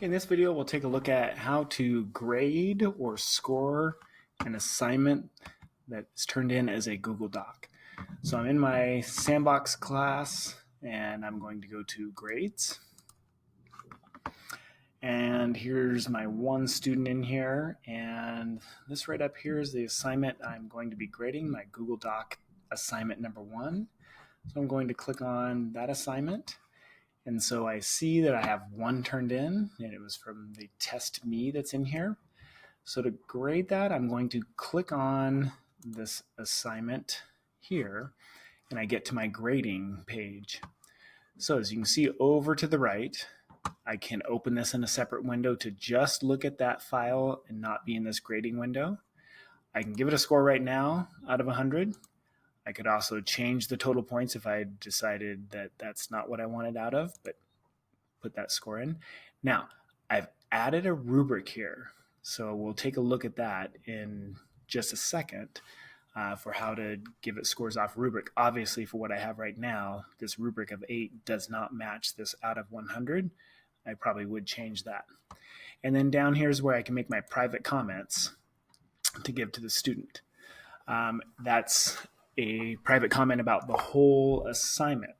Okay, in this video, we'll take a look at how to grade or score an assignment that's turned in as a Google Doc. So I'm in my sandbox class and I'm going to go to grades. And here's my one student in here. And this right up here is the assignment I'm going to be grading, my Google Doc assignment number 1. So I'm going to click on that assignment. And so I see that I have one turned in, and it was from the test me that's in here. So to grade that, I'm going to click on this assignment here, and I get to my grading page. So as you can see over to the right, I can open this in a separate window to just look at that file and not be in this grading window. I can give it a score right now out of 100. I could also change the total points if I decided that that's not what I wanted out of, but put that score in. Now, I've added a rubric here, so we'll take a look at that in just a second for how to give it scores off rubric. Obviously, for what I have right now, this rubric of 8 does not match this out of 100. I probably would change that. And then down here is where I can make my private comments to give to the student. That's a private comment about the whole assignment.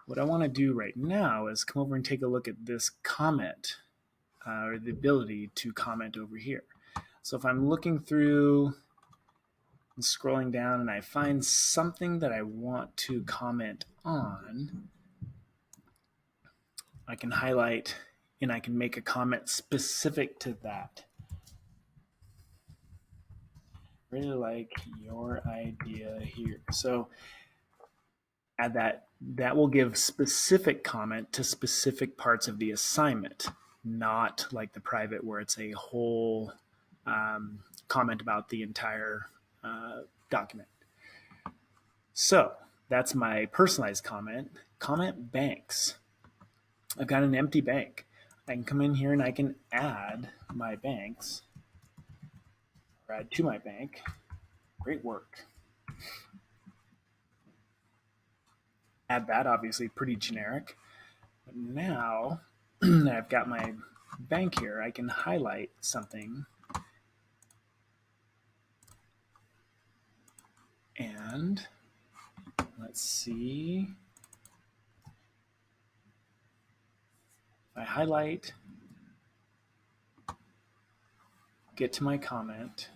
What I want to do right now is come over and take a look at this comment, or the ability to comment over here. So if I'm looking through and scrolling down and I find something that I want to comment on, I can highlight and I can make a comment specific to that. Really like your idea here. So add that. That will give specific comment to specific parts of the assignment, not like the private where it's a whole comment about the entire document. So that's my personalized comment. Comment banks. I've got an empty bank. I can come in here and I can add my banks, or add to my bank. Great work. Add that, obviously pretty generic. But now that I've got my bank here, I can highlight something and let's see. If I highlight, get to my comment.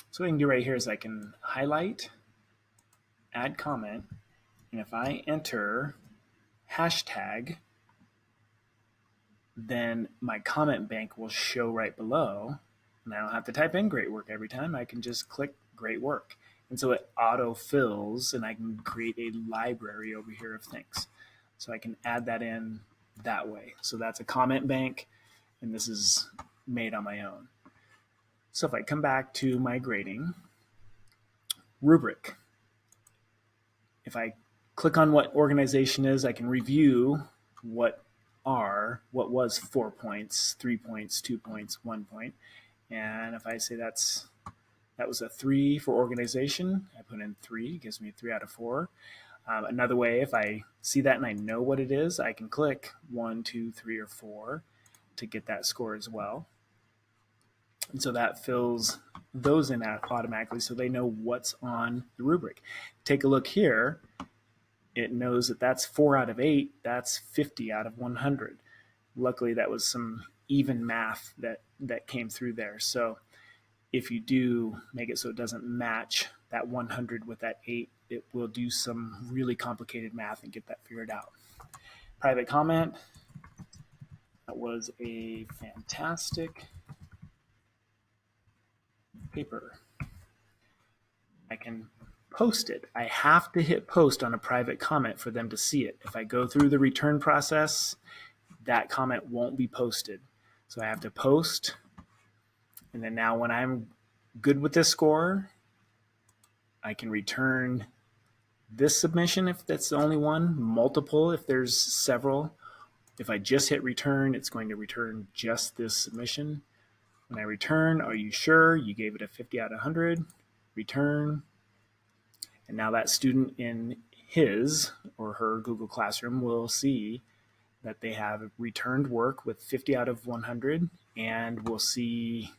So what I can do right here is I can highlight, add comment, and if I enter hashtag, then my comment bank will show right below. And I don't have to type in great work every time. I can just click great work. And so it auto fills and I can create a library over here of things. So I can add that in that way. So that's a comment bank, and this is made on my own. So if I come back to my grading, rubric. If I click on what organization is, I can review what was 4 points, 3 points, 2 points, 1 point. And if I say that was a 3 for organization, I put in 3, it gives me 3 out of 4. Another way, if I see that and I know what it is, I can click 1, 2, 3, or 4 to get that score as well. And so that fills those in automatically so they know what's on the rubric. Take a look here. It knows that that's 4 out of 8. That's 50 out of 100. Luckily, that was some even math that came through there. So if you do make it so it doesn't match that 100 with that 8, it will do some really complicated math and get that figured out. Private comment. That was a fantastic paper. I can post it. I have to hit post on a private comment for them to see it. If I go through the return process, that comment won't be posted. So I have to post. And then now when I'm good with this score, I can return this submission if that's the only one, multiple if there's several. If I just hit return, it's going to return just this submission. When I return, are you sure you gave it a 50 out of 100? Return. And now that student in his or her Google Classroom will see that they have returned work with 50 out of 100, and we'll see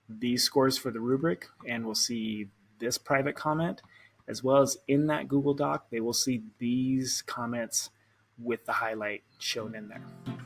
these scores for the rubric, and we'll see this private comment, as well as in that Google Doc, they will see these comments with the highlight shown in there.